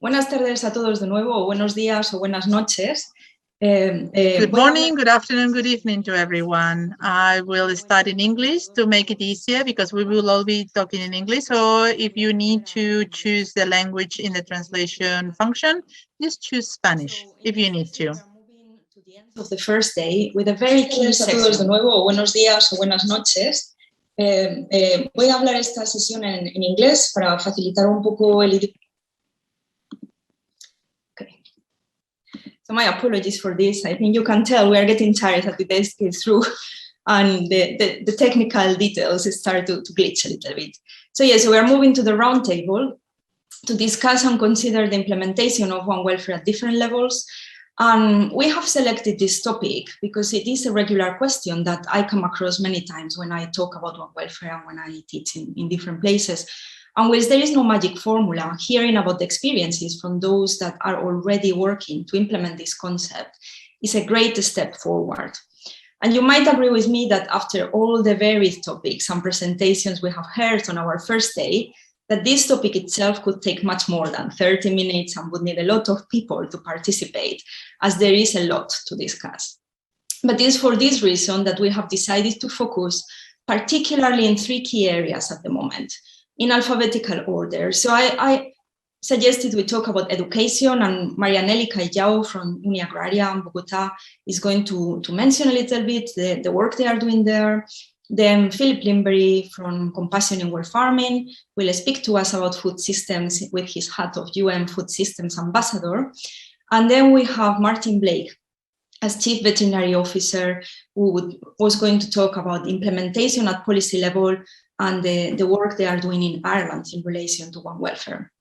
Buenas tardes a todos de nuevo, o buenos días o buenas noches. Good morning, good afternoon, good evening to everyone. I will start in English to make it easier because we will all be talking in English. Or if you need to choose the language in the translation function, just choose Spanish if you need to. Of the first day with a very key section. A todos de nuevo, o buenos días o buenas noches. Voy a hablar esta sesión en inglés para facilitar un poco el idioma. So my apologies for this. I think you can tell we are getting tired as the days get through and the technical details start to glitch a little bit. So yes, we are moving to the roundtable to discuss and consider the implementation of One Welfare at different levels. And we have selected this topic because it is a regular question that I come across many times when I talk about One Welfare and when I teach in different places. And whilst there is no magic formula, hearing about the experiences from those that are already working to implement this concept is a great step forward. And you might agree with me that after all the varied topics and presentations we have heard on our first day, that this topic itself could take much more than 30 minutes and would need a lot of people to participate, as there is a lot to discuss. But it is for this reason that we have decided to focus particularly in three key areas at the moment, in alphabetical order. So I suggested we talk about education, and Marianelli Callao from Uniagraria in Bogota is going to mention a little bit the work they are doing there. Then Philip Limbery from Compassion in World Farming will speak to us about food systems with his hat of UN Food Systems Ambassador. And then we have Martin Blake as Chief Veterinary Officer, who was going to talk about implementation at policy level and the work they are doing in Ireland in relation to One Welfare.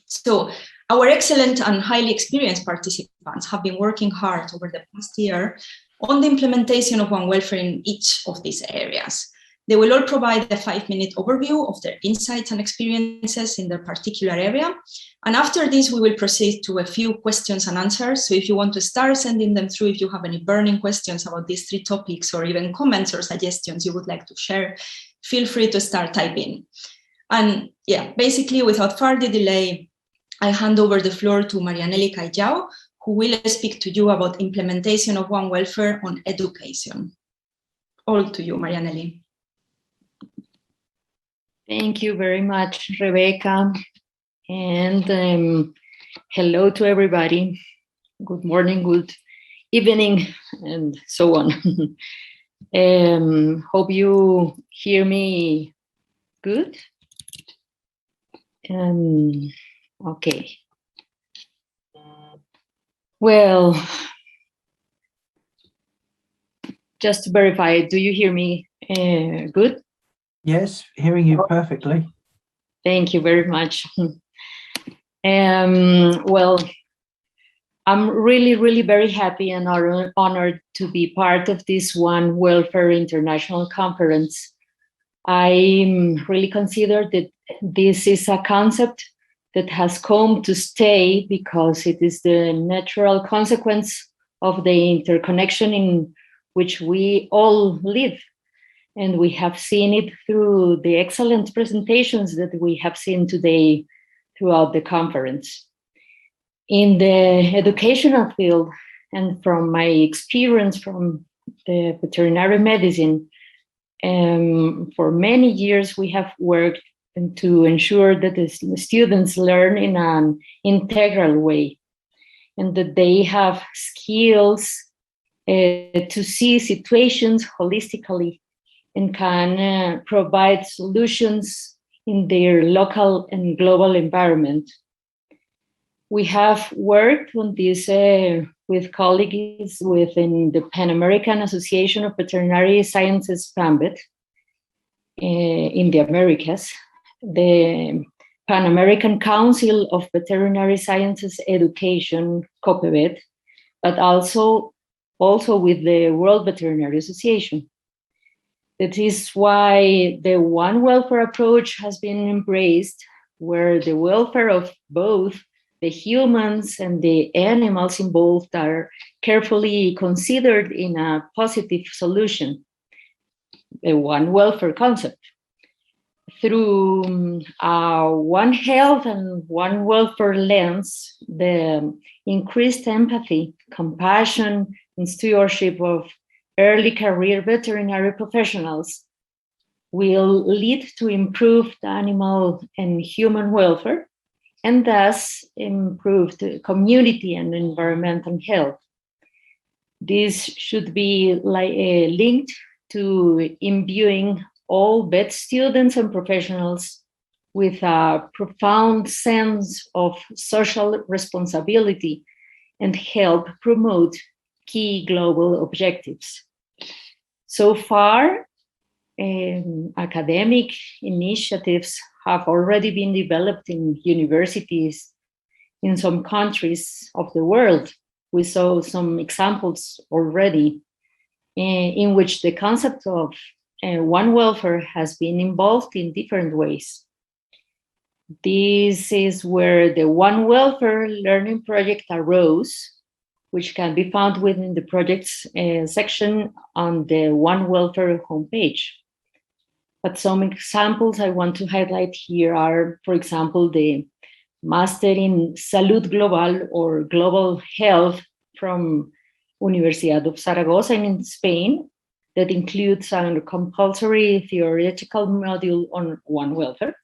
So our excellent and highly experienced participants have been working hard over the past year on the implementation of One Welfare in each of these areas. They will all provide a 5-minute overview of their insights and experiences in their particular area. And after this, we will proceed to a few questions and answers. So if you want to start sending them through, if you have any burning questions about these three topics or even comments or suggestions you would like to share, feel free to start typing. And yeah, basically without further delay, I hand over the floor to Marianelli Callao, who will speak to you about implementation of One Welfare on education. All to you, Marianelli. Thank you very much, Rebecca. And hello to everybody. Good morning, good evening, and so on. Hope you hear me good. Okay. Well, just to verify, do you hear me good? Yes, hearing you perfectly. Thank you very much. Well, I'm really very happy and honored to be part of this One Welfare International Conference. I really consider that this is a concept that has come to stay because it is the natural consequence of the interconnection in which we all live. And we have seen it through the excellent presentations that we have seen today throughout the conference. In the educational field, and from my experience from the veterinary medicine, for many years we have worked to ensure that the students learn in an integral way and that they have skills to see situations holistically and can provide solutions in their local and global environment. We have worked on this with colleagues within the Pan American Association of Veterinary Sciences, PAMVET, in the Americas, the Pan American Council of Veterinary Sciences Education, COPEVET, but also with the World Veterinary Association. That is why the One Welfare approach has been embraced, where the welfare of both the humans and the animals involved are carefully considered in a positive solution, the One Welfare concept. through One Health and One Welfare lens, the increased empathy, compassion, and stewardship of early career veterinary professionals will lead to improved animal and human welfare, and thus improved community and environmental health. This should be linked to imbuing all vet students and professionals with a profound sense of social responsibility and help promote key global objectives. So far, academic initiatives have already been developed in universities in some countries of the world. We saw some examples already in which the concept of One Welfare has been involved in different ways. This is where the One Welfare Learning Project arose, which can be found within the projects section on the One Welfare homepage. But some examples I want to highlight here are, for example, the Master in Salud Global or Global Health from Universidad of Zaragoza in Spain, that includes a compulsory theoretical module on One Welfare.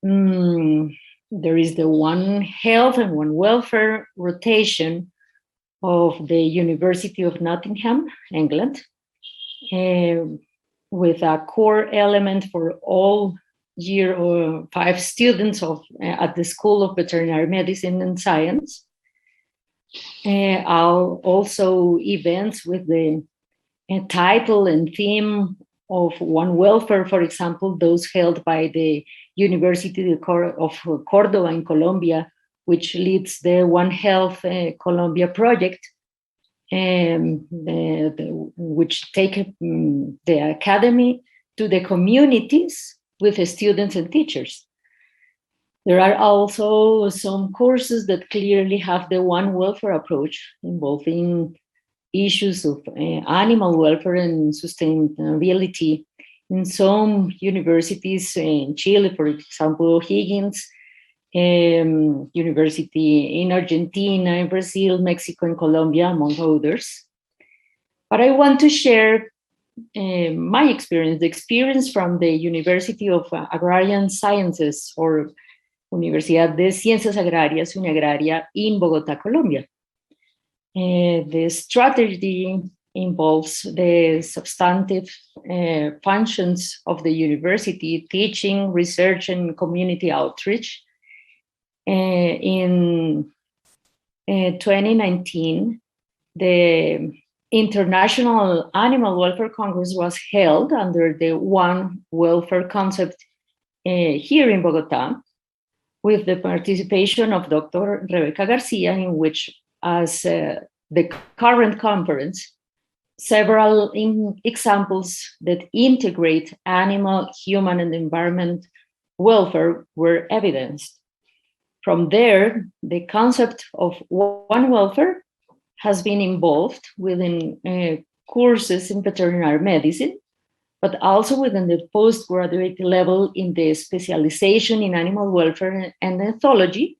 There is the One Health and One Welfare rotation of the University of Nottingham, England, with a core element for all year 5 students at the School of Veterinary Medicine and Science. Also events with the title and theme of One Welfare, for example, those held by the University of Cordoba in Colombia, which leads the One Health Colombia project, which take the academy to the communities with the students and teachers. There are also some courses that clearly have the One Welfare approach, involving issues of animal welfare and sustainability. In some universities in Chile, for example, O'Higgins University in Argentina, in Brazil, Mexico, and Colombia, among others. But I want to share my experience, the experience from the University of Agrarian Sciences, or Universidad de Ciencias Agrarias, Uniagraria, in Bogotá, Colombia. The strategy involves the substantive functions of the university: teaching, research, and community outreach. In 2019, the International Animal Welfare Congress was held under the One Welfare concept here in Bogotá, with the participation of Dr. Rebecca Garcia, in which, as the current conference, several examples that integrate animal, human, and environment welfare were evidenced. From there, the concept of One Welfare has been involved within courses in veterinary medicine, but also within the postgraduate level in the specialization in animal welfare and ethology,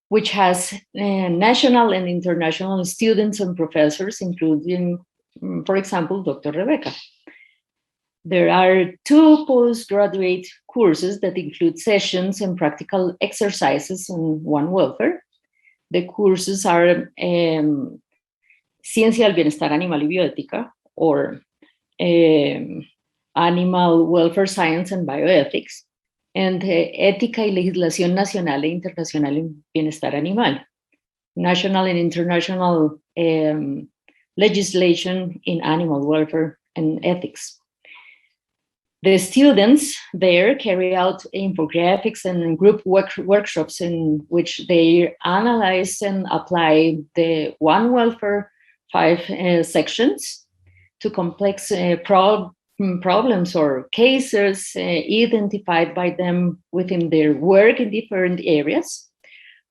which has national and international students and professors, including, for example, Dr. Rebecca. There are 2 postgraduate courses that include sessions and practical exercises on One Welfare. The courses are Ciencia del Bienestar Animal y Bioética, or Animal Welfare Science and Bioethics, and Ética y Legislación Nacional e Internacional en Bienestar Animal, National and International Legislation in Animal Welfare and Ethics. The students there carry out infographics and group workshops in which they analyze and apply the One Welfare 5 sections to complex problems or cases identified by them within their work in different areas,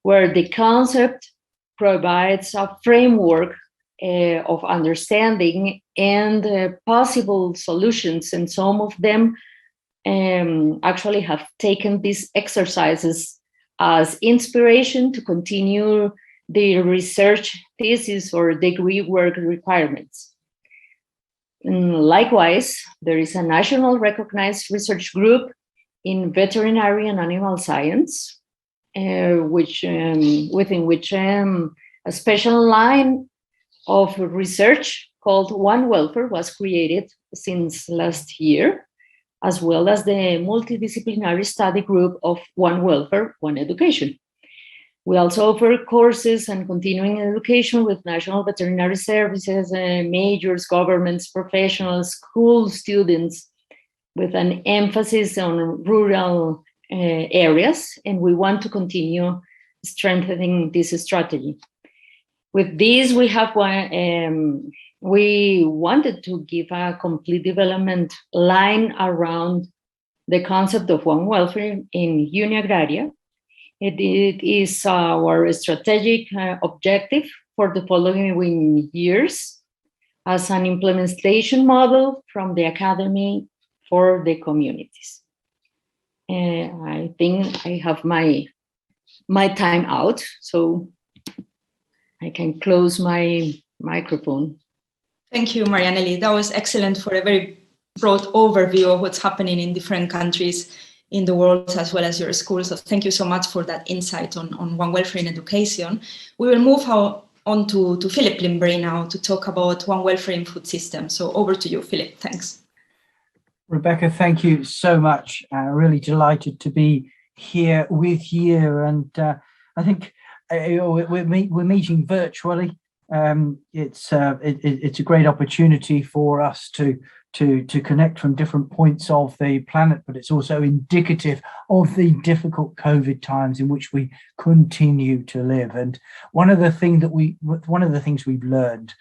where the concept provides a framework of understanding and possible solutions, and some of them actually have taken these exercises as inspiration to continue the research thesis or degree work requirements. Likewise, there is a national recognized research group in veterinary and animal science, within which a special line of research called One Welfare was created since last year, as well as the multidisciplinary study group of One Welfare, One Education. We also offer courses and continuing education with national veterinary services, majors, governments, professionals, school students, with an emphasis on rural areas, and we want to continue strengthening this strategy. With this, we wanted to give a complete development line around the concept of One Welfare in Uniagraria. It is our strategic objective for the following years as an implementation model from the academy for the communities. I think I have my time out, so I can close my microphone. Thank you, Marianelli. That was excellent for a very broad overview of what's happening in different countries in the world, as well as your school. So thank you so much for that insight on One Welfare in education. We will move on to Philip Limbury now to talk about One Welfare in food systems. So over to you, Philip. Thanks. Rebecca, thank you so much. Really delighted to be here with you. And I think we're meeting virtually. It's a great opportunity for us to connect from different points of the planet, but it's also indicative of the difficult COVID times in which we continue to live. And one of the things we've learned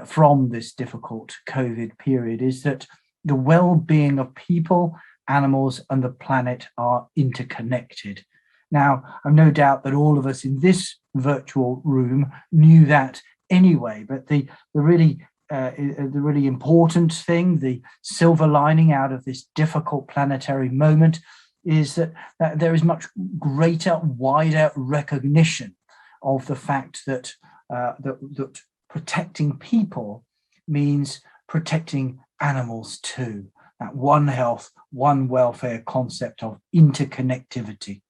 from this difficult COVID period is that the well-being of people, animals, and the planet are interconnected. Now, I've no doubt that all of us in this virtual room knew that anyway, but the really important thing, the silver lining out of this difficult planetary moment, is that there is much greater, wider recognition of the fact that that protecting people means protecting animals too. That one health, one welfare concept of interconnectivity.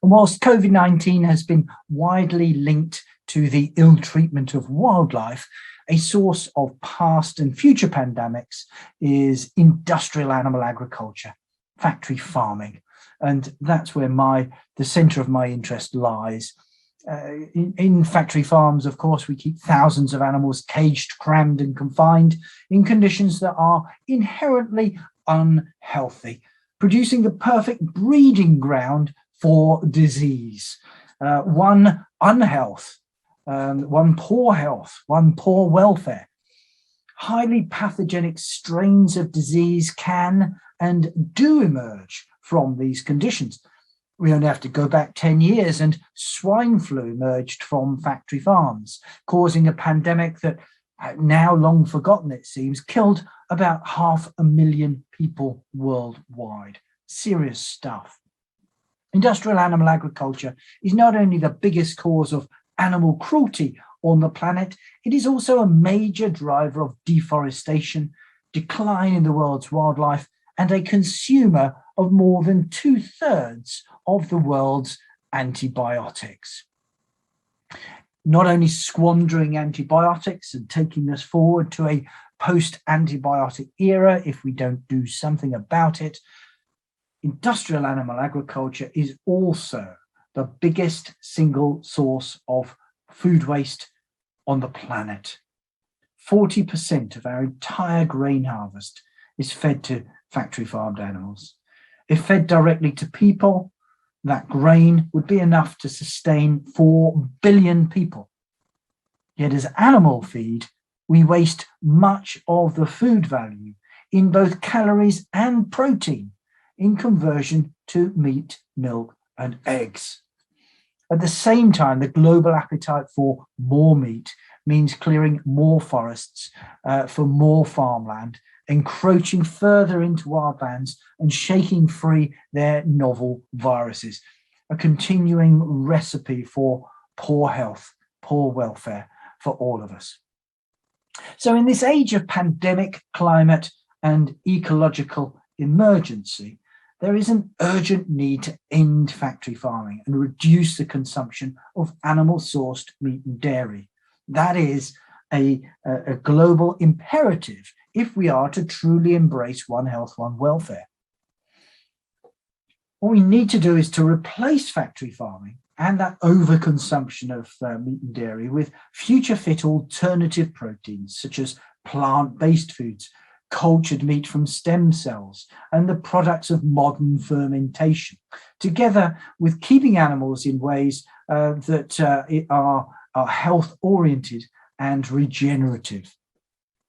And whilst COVID-19 has been widely linked to the ill treatment of wildlife, a source of past and future pandemics is industrial animal agriculture, factory farming. And that's where the center of my interest lies. In factory farms, of course, we keep thousands of animals caged, crammed, and confined in conditions that are inherently unhealthy, producing the perfect breeding ground for disease. One unhealth, one poor health, one poor welfare. Highly pathogenic strains of disease can and do emerge from these conditions. We only have to go back 10 years and swine flu emerged from factory farms, causing a pandemic that, now long forgotten it seems, killed about 500,000 people worldwide. Serious stuff. Industrial animal agriculture is not only the biggest cause of animal cruelty on the planet, it is also a major driver of deforestation, decline in the world's wildlife, and a consumer of more than 2/3 of the world's antibiotics. Not only squandering antibiotics and taking us forward to a post-antibiotic era if we don't do something about it, industrial animal agriculture is also the biggest single source of food waste on the planet. 40% of our entire grain harvest is fed to factory farmed animals. If fed directly to people, that grain would be enough to sustain 4 billion people. Yet as animal feed, we waste much of the food value in both calories and protein in conversion to meat, milk, and eggs. At the same time, the global appetite for more meat means clearing more forests for more farmland encroaching further into our lands and shaking free their novel viruses. A continuing recipe for poor health, poor welfare for all of us. So in this age of pandemic, climate and ecological emergency, there is an urgent need to end factory farming and reduce the consumption of animal-sourced meat and dairy. That is a global imperative if we are to truly embrace One Health, One Welfare. What we need to do is to replace factory farming and that overconsumption of meat and dairy with future-fit alternative proteins, such as plant-based foods, cultured meat from stem cells, and the products of modern fermentation, together with keeping animals in ways that are health-oriented and regenerative.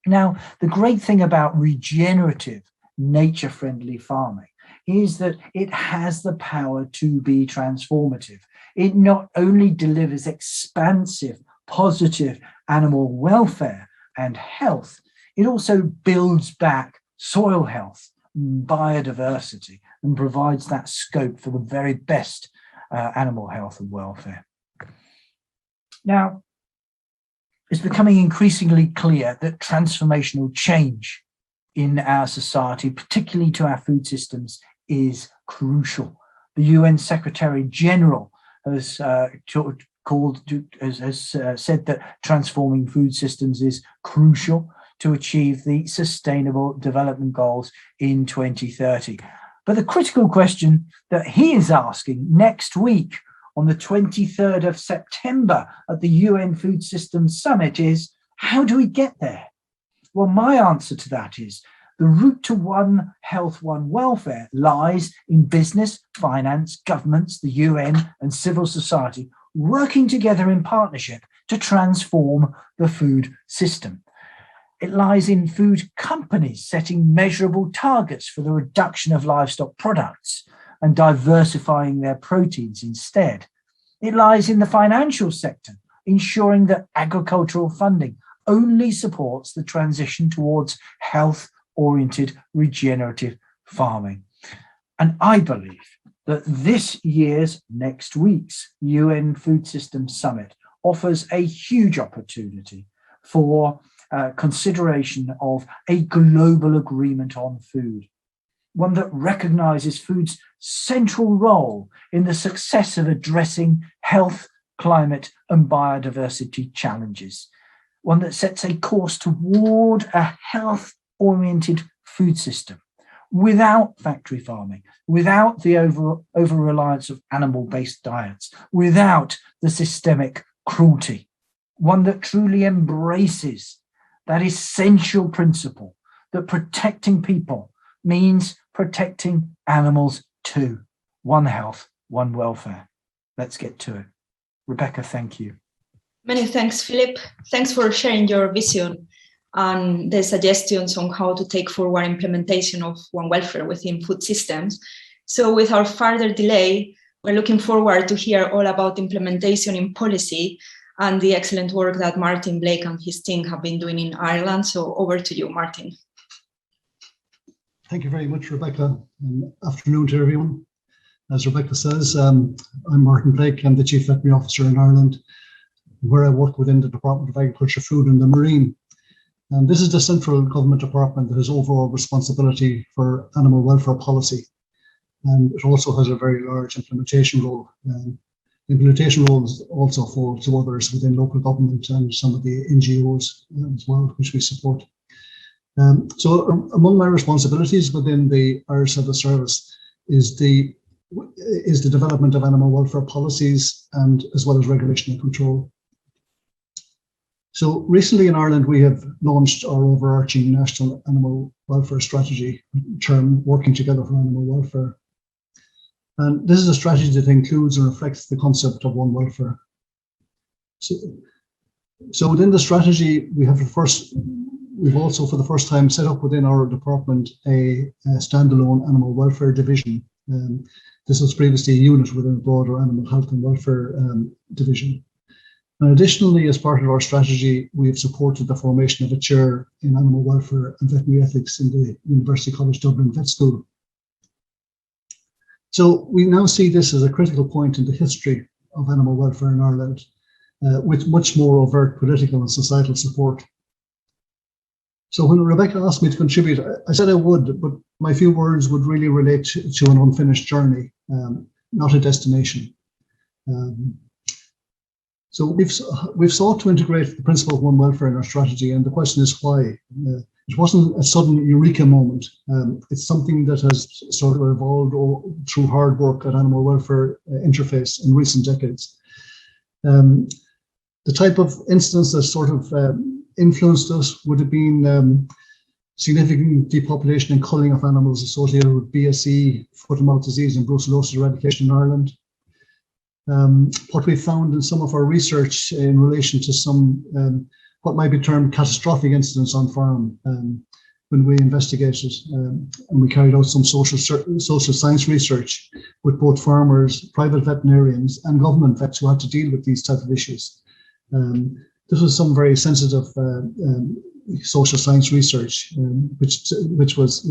Now, the great thing about regenerative, nature-friendly farming is that it has the power to be transformative. It not only delivers expansive, positive animal welfare and health, it also builds back soil health, biodiversity, and provides that scope for the very best animal health and welfare. Now, it's becoming increasingly clear that transformational change in our society, particularly to our food systems, is crucial. The UN Secretary General has said that transforming food systems is crucial to achieve the Sustainable Development Goals in 2030. But the critical question that he is asking next week on the 23rd of September at the UN Food Systems Summit is, how do we get there? Well, my answer to that is the route to One Health, One Welfare lies in business, finance, governments, the UN and civil society working together in partnership to transform the food system. It lies in food companies setting measurable targets for the reduction of livestock products and diversifying their proteins instead. It lies in the financial sector, ensuring that agricultural funding only supports the transition towards health-oriented regenerative farming. And I believe that this year's, next week's UN Food Systems Summit offers a huge opportunity for consideration of a global agreement on food, one that recognises food's central role in the success of addressing health, climate and biodiversity challenges, one that sets a course toward a health-oriented food system without factory farming, without the over-reliance of animal-based diets, without the systemic cruelty, one that truly embraces that essential principle that protecting people means protecting animals too. One health, one welfare. Let's get to it. Rebecca, thank you. Many thanks, Philip. Thanks for sharing your vision and the suggestions on how to take forward implementation of One Welfare within food systems. So without further delay, we're looking forward to hear all about implementation in policy and the excellent work that Martin Blake and his team have been doing in Ireland. So over to you, Martin. Thank you very much, Rebecca, and afternoon to everyone. As Rebecca says, I'm Martin Blake. I'm the Chief Veterinary Officer in Ireland, where I work within the Department of Agriculture, Food and the Marine. And this is the central government department that has overall responsibility for animal welfare policy. And it also has a very large implementation role. Implementation roles also fall to others within local government and some of the NGOs as well, which we support. So among my responsibilities within the Irish Civil Service is the development of animal welfare policies and as well as regulation and control. So recently in Ireland, we have launched our overarching national animal welfare strategy, term Working Together for Animal Welfare. And this is a strategy that includes and reflects the concept of One Welfare. So within the strategy, we've also for the first time set up within our department a standalone animal welfare division. This was previously a unit within a broader animal health and welfare division. And additionally, as part of our strategy, we have supported the formation of a chair in animal welfare and veterinary ethics in the University College Dublin Vet School. So we now see this as a critical point in the history of animal welfare in Ireland, with much more overt political and societal support. So when Rebecca asked me to contribute, I said I would, but my few words would really relate to an unfinished journey, not a destination. So we've sought to integrate the principle of one welfare in our strategy, and the question is why. It wasn't a sudden eureka moment. It's something that has sort of evolved through hard work at Animal Welfare Interface in recent decades. The type of incidents that sort of influenced us would have been significant depopulation and culling of animals associated with BSE, foot and mouth disease, and brucellosis eradication in Ireland. What we found in some of our research in relation to some what might be termed catastrophic incidents on farm when we investigated and we carried out some social science research with both farmers, private veterinarians and government vets who had to deal with these type of issues. This was some very sensitive social science research, which was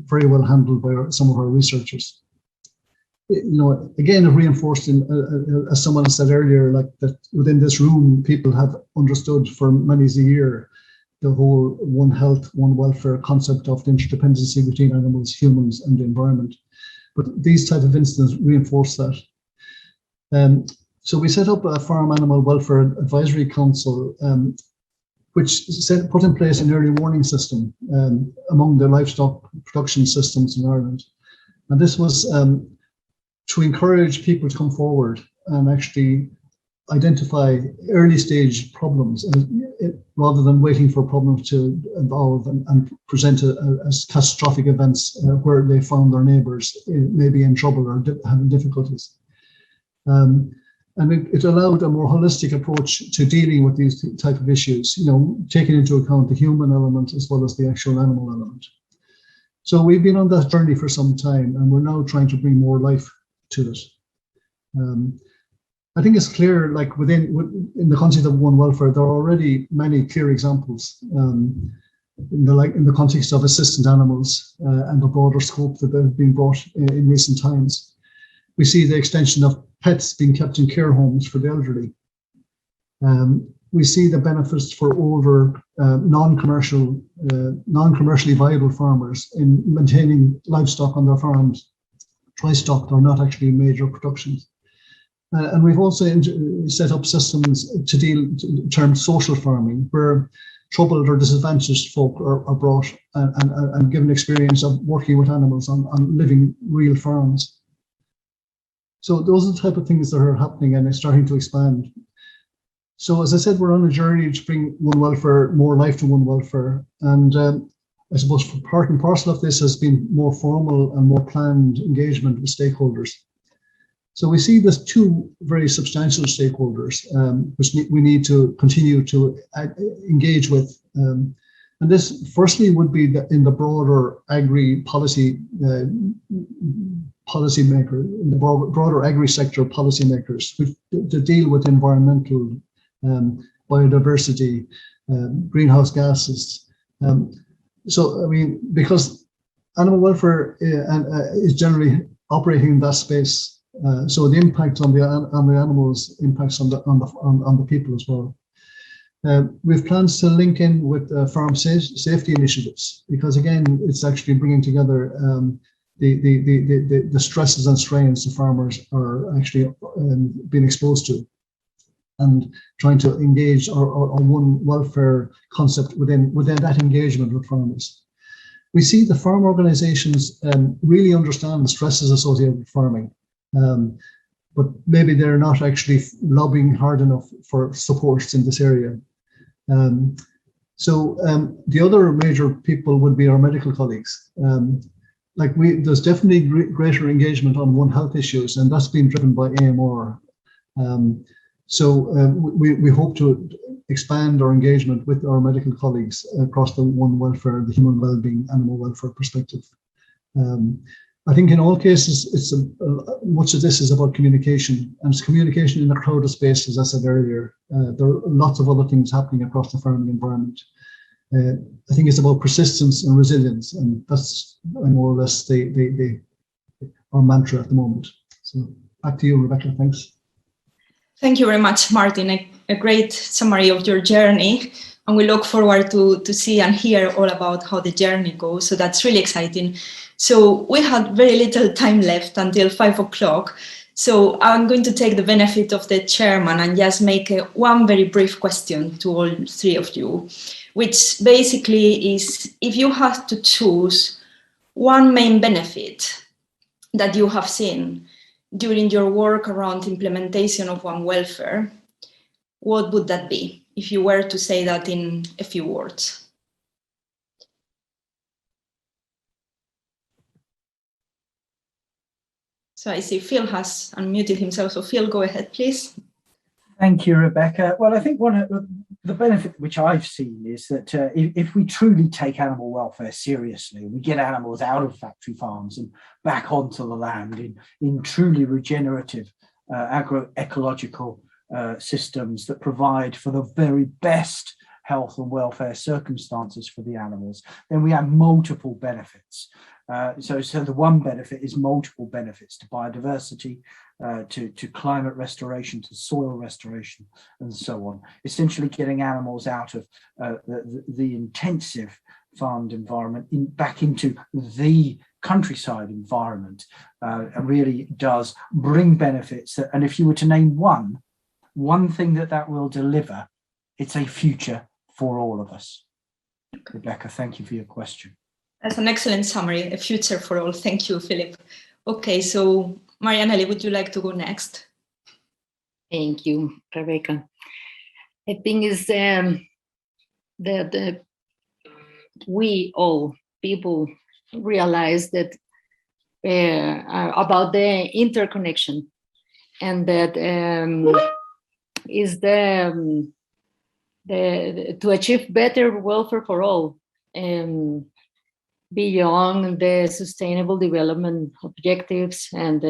very well handled by some of our researchers. Again, it reinforced, as someone said earlier, like that within this room, people have understood for many a year the whole one health, one welfare concept of the interdependency between animals, humans, and the environment. But these type of incidents reinforce that. So we set up a Farm Animal Welfare Advisory Council, which put in place an early warning system among the livestock production systems in Ireland. And this was to encourage people to come forward and actually identify early stage problems rather than waiting for problems to evolve and present as catastrophic events where they found their neighbours maybe in trouble or having difficulties. And it allowed a more holistic approach to dealing with these type of issues, taking into account the human element as well as the actual animal element. So we've been on that journey for some time, and we're now trying to bring more life to it. I think it's clear, like in the context of one welfare, there are already many clear examples in the context of assistant animals and the broader scope that have been brought in recent times. We see the extension of pets being kept in care homes for the elderly. We see the benefits for older, non-commercially viable farmers in maintaining livestock on their farms, dry-stocked or not actually major productions. And we've also set up systems to deal termed social farming, where troubled or disadvantaged folk are brought and given experience of working with animals on living real farms. So those are the type of things that are happening and it's starting to expand. So as I said, we're on a journey to bring one welfare, more life to one welfare. And I suppose part and parcel of this has been more formal and more planned engagement with stakeholders. So we see there's two very substantial stakeholders which we need to continue to engage with. And this firstly would be in the broader agri-policy policymaker, in the broader agri-sector policymakers to deal with environmental, biodiversity, greenhouse gases. So, I mean, because animal welfare is generally operating in that space, so the impact on the animals impacts on the people as well. We have plans to link in with farm safety initiatives, because again, it's actually bringing together the stresses and strains the farmers are actually being exposed to, and trying to engage on one welfare concept within that engagement with farmers. We see the farm organizations really understand the stresses associated with farming, but maybe they're not actually lobbying hard enough for supports in this area. So the other major people would be our medical colleagues. There's definitely greater engagement on One Health issues, and that's been driven by AMR. We hope to expand our engagement with our medical colleagues across the One Welfare, the human well-being, animal welfare perspective. I think in all cases, much of this is about communication, and it's communication in a crowded space, as I said earlier. There are lots of other things happening across the farming environment. I think it's about persistence and resilience, and that's more or less our mantra at the moment. So back to you, Rebecca. Thanks. Thank you very much, Martin. A great summary of your journey. And we look forward to see and hear all about how the journey goes. So that's really exciting. So we had very little time left until 5 o'clock. So I'm going to take the benefit of the chairman and just make one very brief question to all three of you, which basically is, if you have to choose one main benefit that you have seen during your work around implementation of One Welfare, what would that be, if you were to say that in a few words? So I see Phil has unmuted himself. So Phil, go ahead, please. Thank you, Rebecca. Well, I think one of the benefit which I've seen is that if we truly take animal welfare seriously, we get animals out of factory farms and back onto the land in truly regenerative agroecological systems that provide for the very best health and welfare circumstances for the animals, then we have multiple benefits. So the one benefit is multiple benefits to biodiversity, to climate restoration, to soil restoration, and so on. Essentially getting animals out of the intensive farmed environment back into the countryside environment, and really does bring benefits. And if you were to name one thing that will deliver, it's a future for all of us. Rebecca, thank you for your question. That's an excellent summary, a future for all. Thank you, Philip. Okay, so Marianelli, would you like to go next? Thank you, Rebecca. I think it's that we all people realize that about the interconnection, and that is the to achieve better welfare for all, beyond the sustainable development objectives, and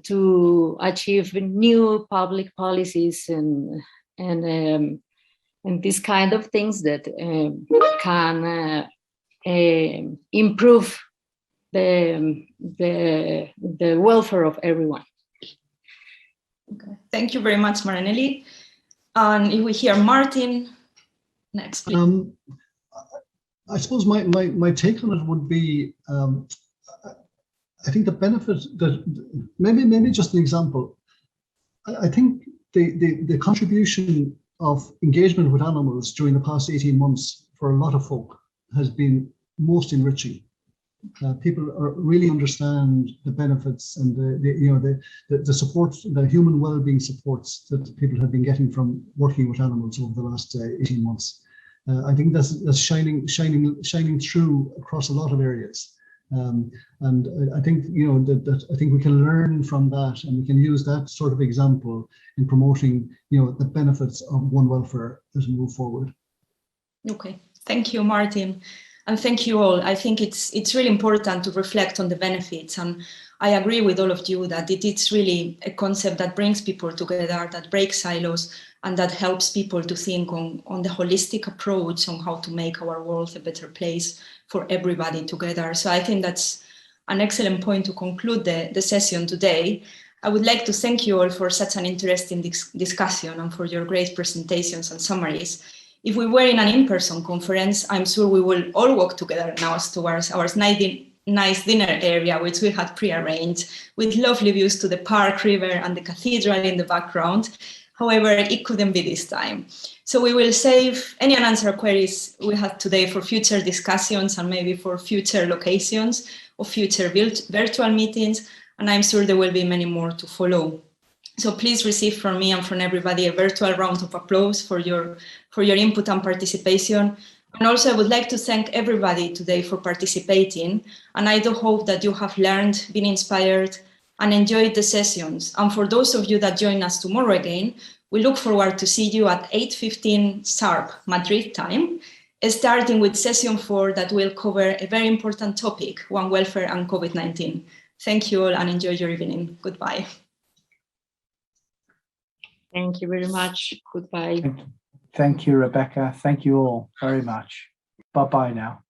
to achieve new public policies and these kind of things that can improve the welfare of everyone. Okay. Thank you very much, Marianelli. And if we hear Martin next, please. I suppose my take on it would be, I think the benefit that maybe just an example. I think the contribution of engagement with animals during the past 18 months for a lot of folk has been most enriching. People really understand the benefits and the support, the human well-being supports that people have been getting from working with animals over the last 18 months. I think that's shining through across a lot of areas, and I think that I think we can learn from that, and we can use that sort of example in promoting the benefits of One Welfare as we move forward. Okay, thank you, Martin. And thank you all. I think it's really important to reflect on the benefits. And I agree with all of you that it is really a concept that brings people together, that breaks silos, and that helps people to think on the holistic approach on how to make our world a better place for everybody together. So I think that's an excellent point to conclude the session today. I would like to thank you all for such an interesting discussion and for your great presentations and summaries. If we were in an in-person conference, I'm sure we will all walk together now towards our nice dinner area, which we had pre-arranged, with lovely views to the park, river, and the cathedral in the background. However, it couldn't be this time. So we will save any unanswered queries we had today for future discussions and maybe for future locations or future virtual meetings. And I'm sure there will be many more to follow. So please receive from me and from everybody a virtual round of applause for your input and participation. And also I would like to thank everybody today for participating. And I do hope that you have learned, been inspired, and enjoyed the sessions. And for those of you that join us tomorrow again, we look forward to see you at 8:15 sharp Madrid time starting with session 4 that will cover a very important topic, One Welfare and COVID-19. Thank you all and enjoy your evening. Goodbye. Thank you very much. Goodbye. Thank you, Rebecca. Thank you all very much. Bye-bye now.